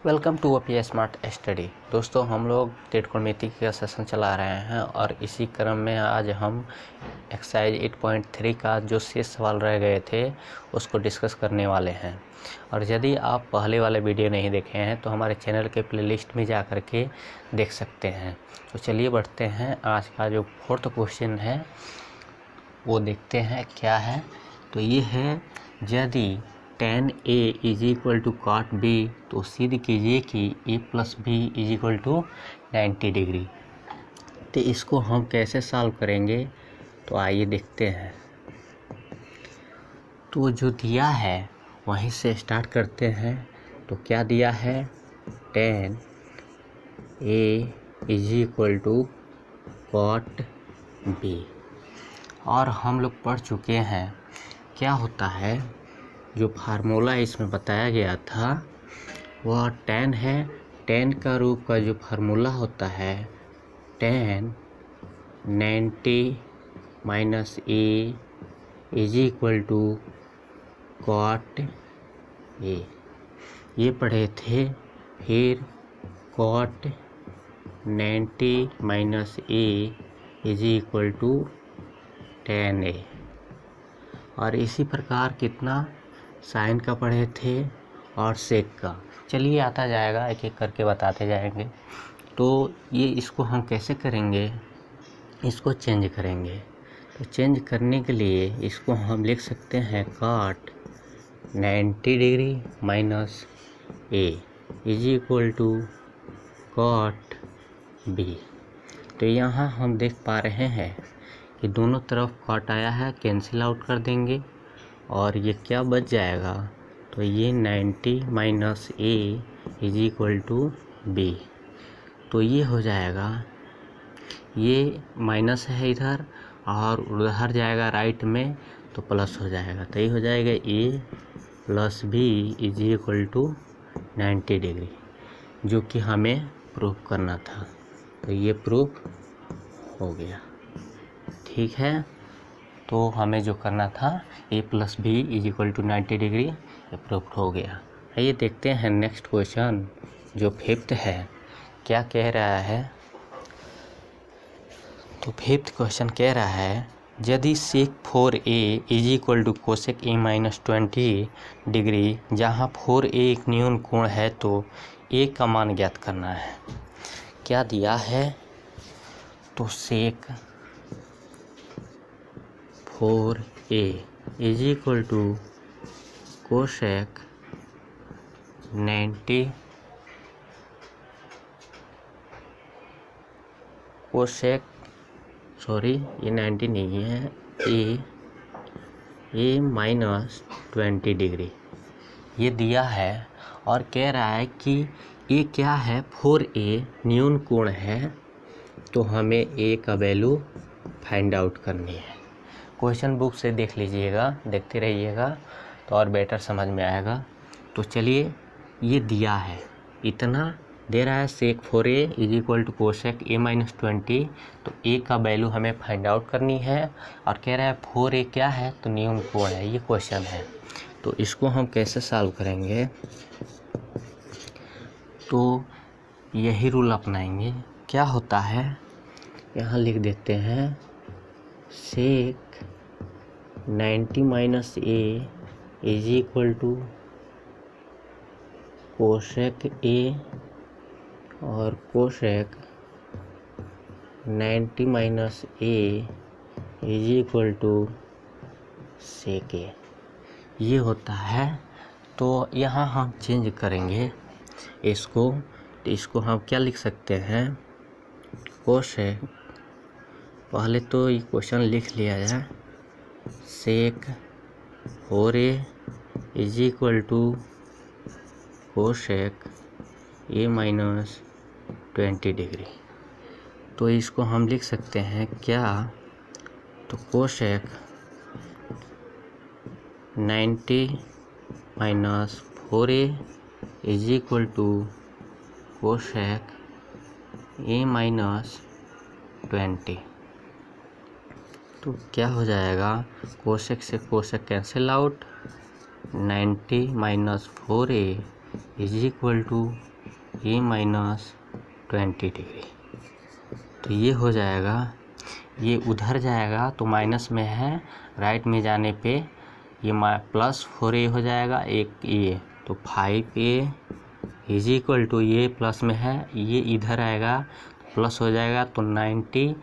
Welcome to OP smart study. दोस्तों, हम लोग त्रिकोणमिति का सेशन चला रहे हैं और इसी क्रम में आज हम एक्सरसाइज 8.3 का जो शेष सवाल रह गए थे उसको डिस्कस करने वाले हैं। और यदि आप पहले वाले वीडियो नहीं देखे हैं तो हमारे चैनल के प्लेलिस्ट में जा कर के देख सकते हैं। तो चलिए बढ़ते हैं। आज का जो फोर्थ क्वेश्चन है वो देखते हैं क्या है। तो ये है, यदि tan A is equal to cot B तो सिद्ध कीजिए कि A plus B is equal to 90 degree. तो इसको हम कैसे सॉल्व करेंगे, तो आइए देखते हैं। तो जो दिया है वहीं से स्टार्ट करते हैं। तो क्या दिया है, tan A is equal to cot B। और हम लोग पढ़ चुके हैं क्या होता है। जो फार्मूला इसमें बताया गया था वह tan है। tan का रूप का जो फार्मूला होता है tan 90 minus A is equal to cot A, ये पढ़े थे। फिर cot 90 minus A is equal to tan A। और इसी प्रकार कितना साइन का पढ़े थे और सेक का। चलिए आता जाएगा, एक एक करके बताते जाएंगे। तो ये इसको हम कैसे करेंगे, इसको चेंज करेंगे। तो चेंज करने के लिए इसको हम लिख सकते हैं cot 90 degree minus A is equal to cot B। तो यहाँ हम देख पा रहे हैं कि दोनों तरफ cot आया है, कैंसिल आउट कर देंगे और ये क्या बच जाएगा। तो ये 90 minus A is equal to B। तो ये हो जाएगा, ये माइनस है इधर और उधर जाएगा राइट में तो प्लस हो जाएगा। तो ये हो जाएगा A plus B is equal to 90 degree, जो कि हमें प्रूफ करना था। तो ये प्रूफ हो गया, ठीक है। तो हमें जो करना था A plus B is equal to 90 degree, ये प्रूफ हो गया। आइए देखते हैं नेक्स्ट क्वेश्चन जो फिफ्थ है, क्या कह रहा है। तो फिफ्थ क्वेश्चन कह रहा है, यदि sec 4A is equal to cosec A minus 20 degree, जहाँ 4A एक न्यून कोण है तो A का मान ज्ञात करना है। क्या दिया है, तो sec 4A is equal to cosec 90 cosec ये 90 नहीं है, A माइनस 20 डिग्री ये दिया है। और कह रहा है कि A क्या है, 4A न्यून कोण है, तो हमें A का वैल्यू फाइंड आउट करनी है। क्वेश्चन बुक से देख लीजिएगा, देखते रहिएगा तो और बेटर समझ में आएगा। तो चलिए, ये दिया है, इतना दे रहा है sec 4A is equal to cosec A minus 20। तो A का वैल्यू हमें फाइंड आउट करनी है और कह रहा है 4A क्या है, तो न्यून कोण है, ये क्वेश्चन है। तो इसको हम कैसे सॉल्व करेंगे, तो यही रूल अपनाएंगे। क्या होता है, यहाँ लिख देते हैं sec 90 minus A is equal to cosec A और cosec 90 minus A is equal to sec A, ये होता है। तो यहाँ हम चेंज करेंगे इसको। तो इसको हम क्या लिख सकते हैं, कोसेक, पहले तो ये क्वेश्चन लिख लिया जाए, sec 4A is equal to cosec A minus 20 degree. तो इसको हम लिख सकते हैं क्या, तो cosec 90 minus 4A is equal to cosec A minus 20। तो क्या हो जाएगा, कोसेक से cosec cancel out, 90 minus 4A is equal to A minus 20 degree. तो ये हो जाएगा, ये उधर जाएगा तो माइनस में है, राइट में जाने पे ये +4a हो जाएगा, एक ये तो 5a इज इक्वल टू, ये प्लस में है, ये इधर आएगा प्लस हो जाएगा, तो 90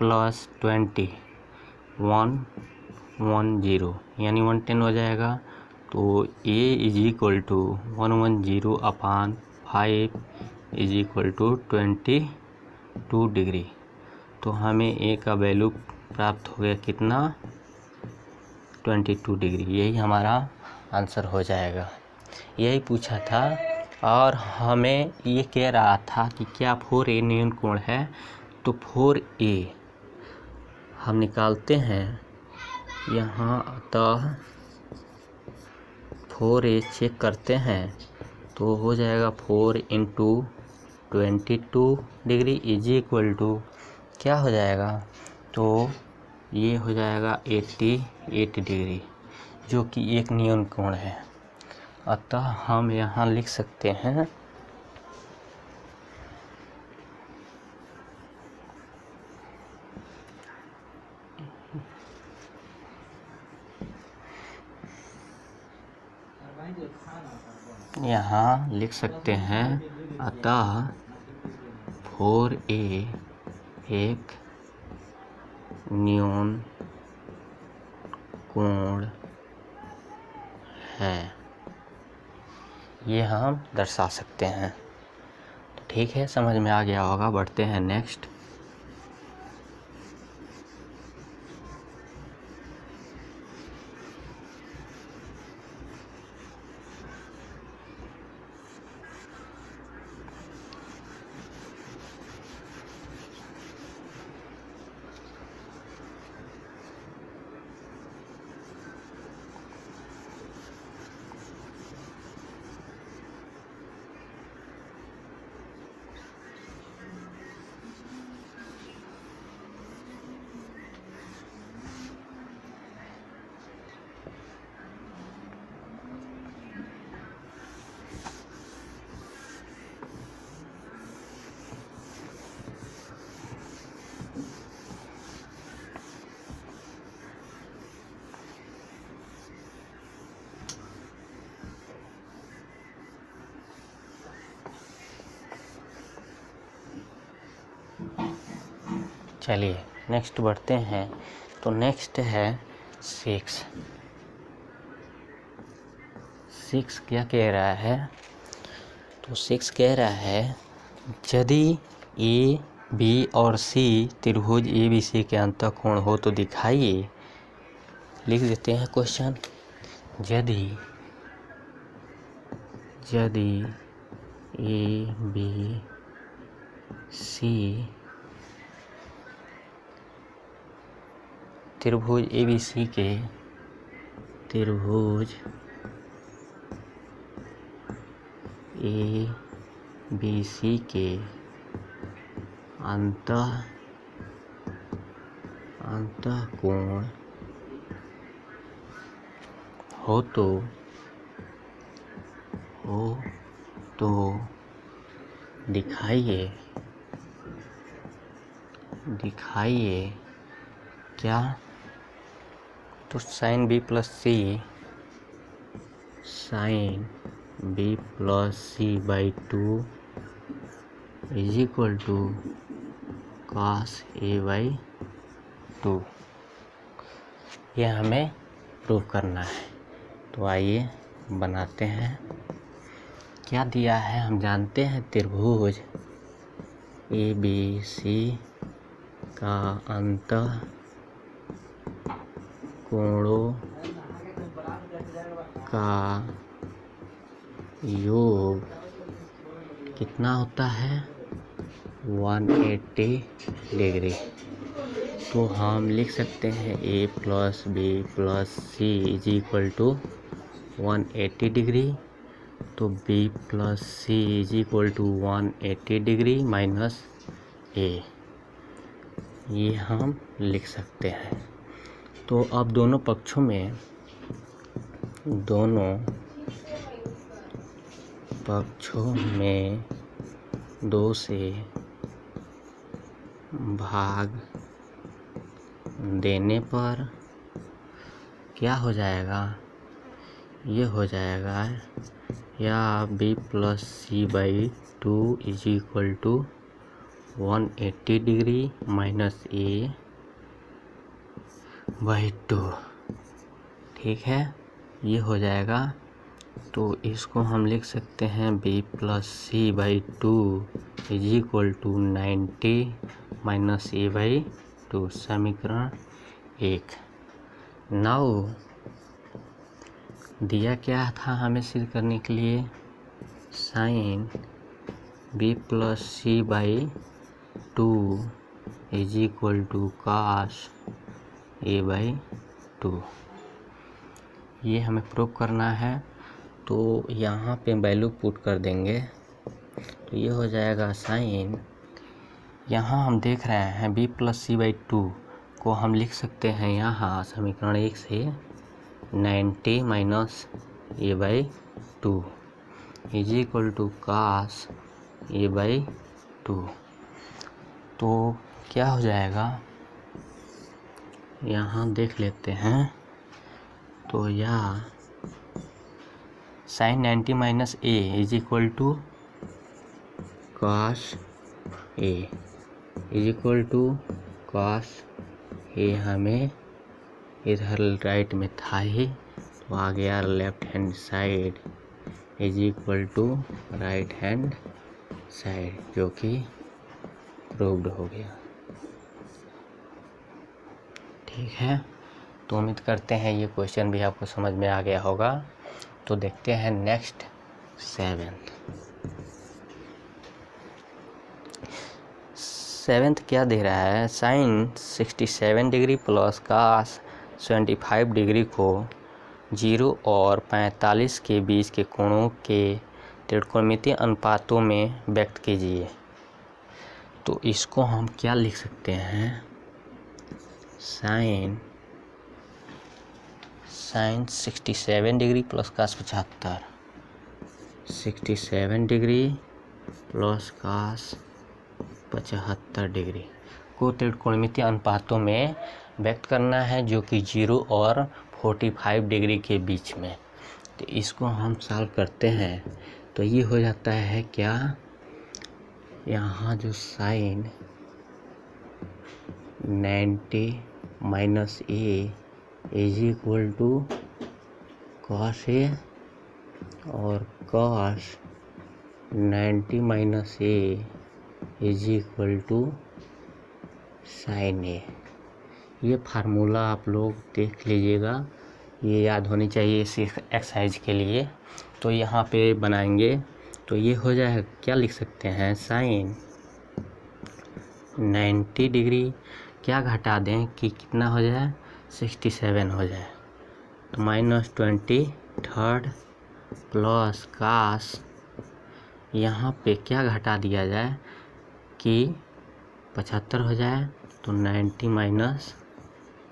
+ 20 110 यानी 110 हो जाएगा। तो a is equal to 110/5 is equal to 22 degree. तो हमें a का वैल्यू प्राप्त हो गया कितना, 22 डिग्री। यही हमारा आंसर हो जाएगा, यही पूछा था। और हमें ये कह रहा था कि क्या 4a न्यून कोण है, तो 4a हम निकालते हैं यहाँ, अतः 4a चेक करते हैं तो हो जाएगा 4 × 22 डिग्री इज इक्वल टू क्या हो जाएगा, तो ये हो जाएगा 88 डिग्री, जो कि एक न्यून कोण है। अतः हम यहाँ लिख सकते हैं अतः 4a एक न्यून कोण है, ये हम दर्शा सकते हैं। तो ठीक है, समझ में आ गया होगा। बढ़ते हैं नेक्स्ट। चलिए नेक्स्ट बढ़ते हैं। तो नेक्स्ट है 6 क्या कह रहा है, तो 6 कह रहा है यदि ए बी और सी त्रिभुज ए बी सी के अंतःकोण हो तो दिखाइए। लिख देते हैं क्वेश्चन, यदि ए बी सी त्रिभुज ए बी सी के अंतःकोण हो तो दिखाइए क्या, तो sin b + c/2 is equal to cos a/2, ये हमें प्रूव करना है। तो आइए बनाते हैं। क्या दिया है, हम जानते हैं त्रिभुज ए बी सी का अंतःकोणों का योग कितना होता है, 180 डिग्री। तो हम लिख सकते हैं a + b + c is equal to 180 degree. तो b + c is equal to 180 degree minus a, ये हम लिख सकते हैं। तो अब दोनों पक्षों में 2 से भाग देने पर क्या हो जाएगा, ये हो जाएगा या b+c/2 is equal to 180 degree minus a/2। ठीक है, ये हो जाएगा। तो इसको हम लिख सकते हैं b+c/2 is equal to 90 minus a/2, समीकरण 1। नाउ दिया क्या था हमें सिद्ध करने के लिए, sine b+c/2 is equal to cos a/2। ये हमें प्रूव करना है, तो यहाँ पे वैल्यू पुट कर देंगे। तो ये हो जाएगा साइन, यहाँ हम देख रहे हैं b+c/2 को हम लिख सकते हैं यहाँ समीकरण 1 से 90 minus a/2 is equal to cos a/2। तो क्या हो जाएगा, यहाँ देख लेते हैं। तो यह sine 90 minus a is equal to cos a is equal to cos a, हमें इधर राइट में था ही, तो आ गया left hand side is equal to right hand side, जो कि प्रूव्ड हो गया। ठीक है, तो उम्मीद करते हैं ये क्वेश्चन भी आपको समझ में आ गया होगा। तो देखते हैं नेक्स्ट 7th क्या दे रहा है, sine 67 degree plus cos 75 degree को 0 और 45 के बीच के कोणों के त्रिकोणमितीय अनुपातों में व्यक्त कीजिए। तो इसको हम क्या लिख सकते हैं, sine 67 degree plus cos 75, 67 degree plus cos 75 degree को त्रिकोणमितीय अनुपातों में व्यक्त करना है, जो कि 0 और 45 डिग्री के बीच में। तो इसको हम सॉल्व करते हैं, तो ये हो जाता है क्या, यहाँ जो sine 90 minus a is equal to cos a और cos 90 minus a is equal to sine a। ये फार्मूला आप लोग देख लीजिएगा, ये याद होनी चाहिए इस एक्सरसाइज के लिए। तो यहाँ पे बनाएंगे, तो ये हो जाएगा, क्या लिख सकते हैं, साइन 90 डिग्री क्या घटा दें कि कितना हो जाए, 67 हो जाए, तो -23 प्लस cos, यहाँ पे क्या घटा दिया जाए कि 75 हो जाए, तो 90 माइनस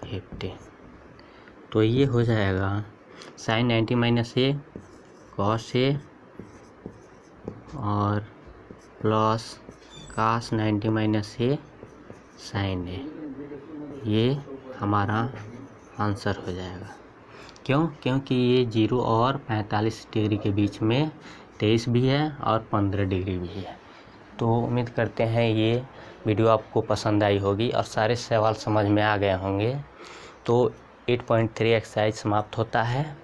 50। तो ये हो जाएगा sine 90 minus a cos a और plus cos 90 minus a sine a। ये हमारा आंसर हो जाएगा। क्योंकि ये 0 और 45 डिग्री के बीच में 23 भी है और 15 डिग्री भी है। तो उम्मीद करते हैं ये वीडियो आपको पसंद आई होगी और सारे सवाल समझ में आ गए होंगे। तो 8.3 एक्सरसाइज समाप्त होता है।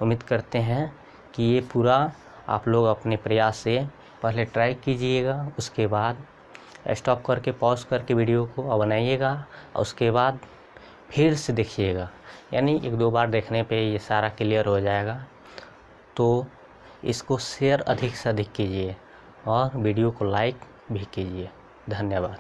उम्मीद करते हैं कि ये पूरा आप लोग अपने प्रयास से पहले ट्राई कीजिएगा, उसके बाद स्टॉप करके पॉज करके वीडियो को बनाइएगा और उसके बाद फिर से देखिएगा, यानी 1-2 बार देखने पे ये सारा क्लियर हो जाएगा। तो इसको शेयर अधिक से अधिक कीजिए और वीडियो को लाइक भी कीजिए। धन्यवाद।